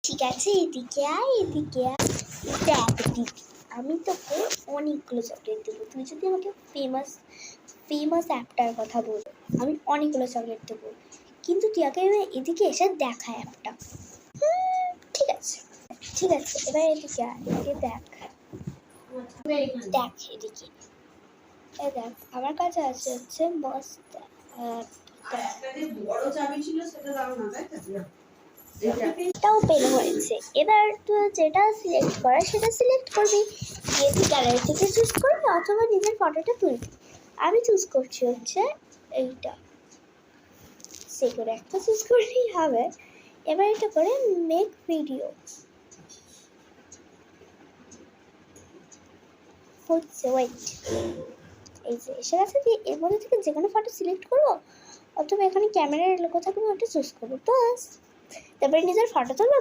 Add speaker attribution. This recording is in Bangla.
Speaker 1: ঠিক আছে, এদিকে আয়, এদিকে আয়। দেখ দিদি, আমি তোকে অনেকগুলো চকলেট দেবো। তুই যদি আমাকে ফেমাস ফেমাস অ্যাপটার কথা বল, আমি অনেকগুলো চকলেট দেবো, কিন্তু তুই আগে এদিকে এসে দেখা অ্যাপটা। ঠিক আছে, ঠিক আছে, এবার এদিকে আয়, এদিকে দেখ দেখ এদিকে। এই দেখ, আমার কাছে আছে হচ্ছে মস্ত
Speaker 2: বড় চাবি ছিল, সেটা দাও না, তাই তো?
Speaker 1: এটাও পেন হয়েছে। এবার তুই যেটা সিলেক্ট করার সেটা সিলেক্ট করবি, দিয়ে তুই গ্যালারি থেকে চুজ করবি অথবা নিজের ফটোটা তুলবি। আমি চুজ করছি হচ্ছে এইটা, সে করে একটা চুজ করলেই হবে। এবার এটা করে মেক ভিডিও হচ্ছে, ওয়েট, এই যে এসে গেছে। দিয়ে এর মধ্যে থেকে যে কোনো ফটো সিলেক্ট করবো অথবা এখানে ক্যামেরার লোগো থাকবে ওটা চুজ করবো, বাস। তারপরে নিজের ফটো তুলবো।